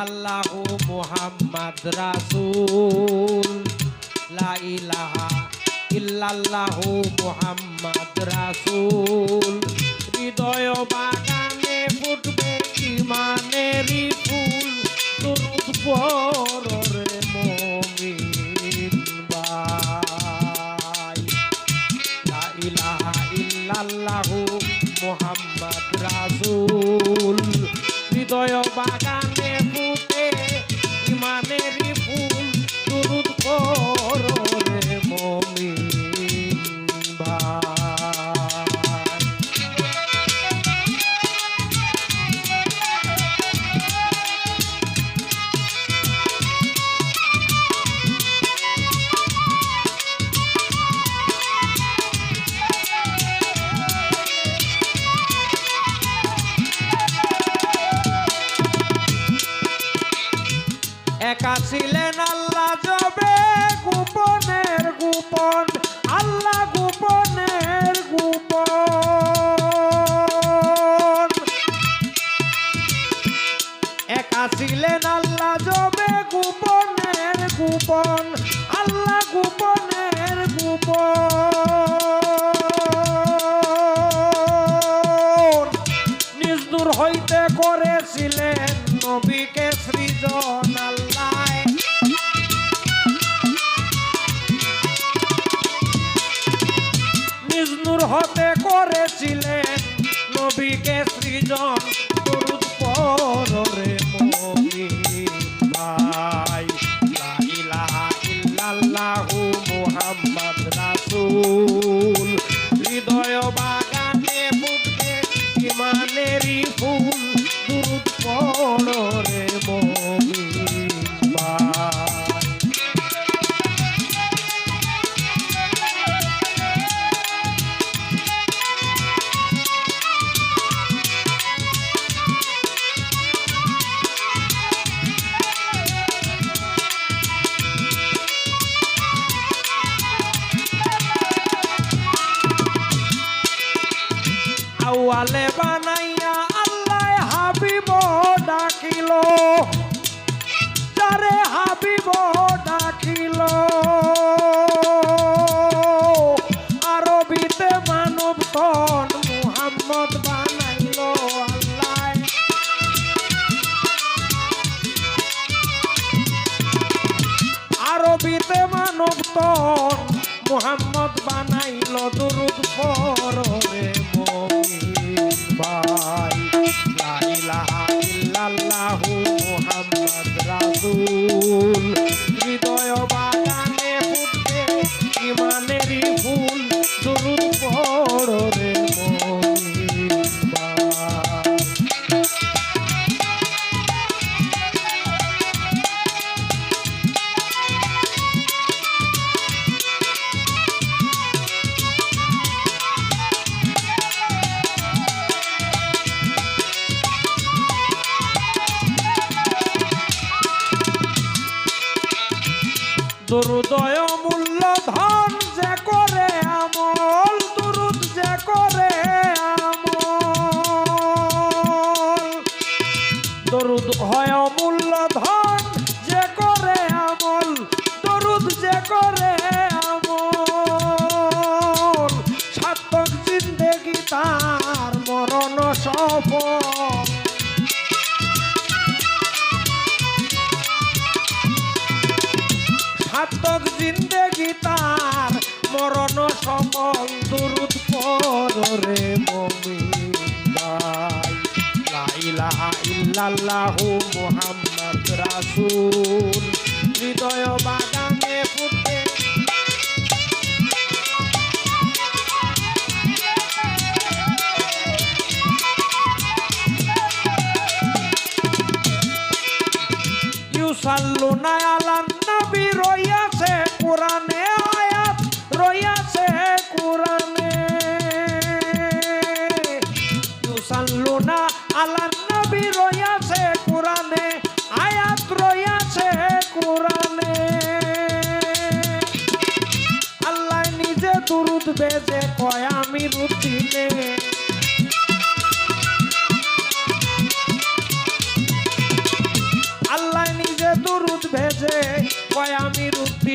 ইল্লাল্লাহু মুহাম্মাদ রাসূল লা ইলাহা ইল্লাল্লাহু মুহাম্মাদ রাসূল হৃদয় বাগানে ফুটবে ঈমানেরই ফুল দরুদ পড় রে মুমিন ভাই লা ইলাহা ইল্লাল্লাহু মুহাম্মাদ রাসূল হৃদয় বাগানে ফুটে ঈমানেরই ফুল দরুদ পড় রে মুমিন ভাই। একা ছিলেন আল্লাহ যবে গোপনের গোপন আল্লাহ গোপনের গোপন একা ছিলেন আল্লাহ যবে গোপনের গোপন আল্লাহ গোপনের গোপন নিজ দূর হইতে করেছিলেন নবীকে সৃজন আল্লাহ নিজ নূর হতে করেছিলেন নবীকে সৃজন দরুদ পড় রে মুমিন ভাই লা ইলাহা ইল্লাল্লাহু মুহাম্মাদ রাসূল হৃদয় বাগানে ফুটবে ঈমানেরই ফুল দরুদ পড় রে মুমিন ভাই। আউয়ালে বানাইয়া আল্লাহ হাবিব ডাকিল যারে হাবিব ডাকিল আরবিতে মানব তন মুহাম্মদ বানাইল আল্লাহ আরবিতে মানব তন মুহাম্মদ বানাইল দরুদ পড় রে মুমিন ভাই লা ইলাহা ইল্লাল্লাহু মুহাম্মাদ রাসূল হৃদয় বাগানে ফুটবে ঈমানেরই ফুল দরুদ পড় রে মুমিন ভাই। দুরুদয় মূল্য ধন যে করে আমল দুরুদ যে করে আমল দরুদ হয় মূল্য ধন যে করে আমল দরুদ যে করে আমল সার্থক জিন্দেগি তার মরণ সফল সার্থক জিন্দেগি তার মরণ সফল দরুদ পড় রে মুমিন ভাই লা ইলাহা ইল্লাল্লাহু মুহাম্মাদ রাসূল হৃদয় বাগানে ফুটে ইউসাল্লুনা আলান নবী রইয়াছে কোরআনে আয়াত রইয়াছে কোরআনে ইউসাল্লুনা আলান নবী রইয়াছে কোরআনে আয়াত রইয়াছে কোরআনে আল্লাহ নিজে দুরুদ বেজে কয় আমি রুতিনে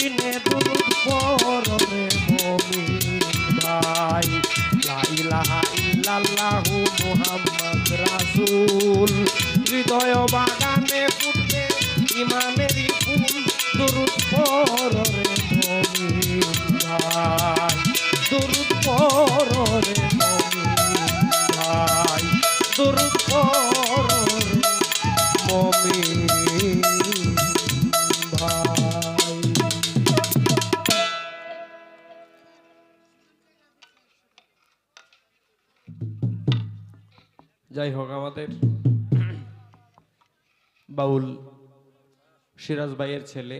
দিনে দুরুদ পড়রে মুমিন ভাই লা ইলাহা ইল্লাল্লাহু মুহাম্মদ রাসূল হৃদয় বাগানে ফুটবে ইমানেরই ফুল দুরুদ পড়রে মুমিন ভাই দুরুদ পড়রে মুমিন ভাই দুরুদ পড়রে মুমিন ভাই। যাই হোক, আমাদের বাউল সিরাজ ভাইয়ের ছেলে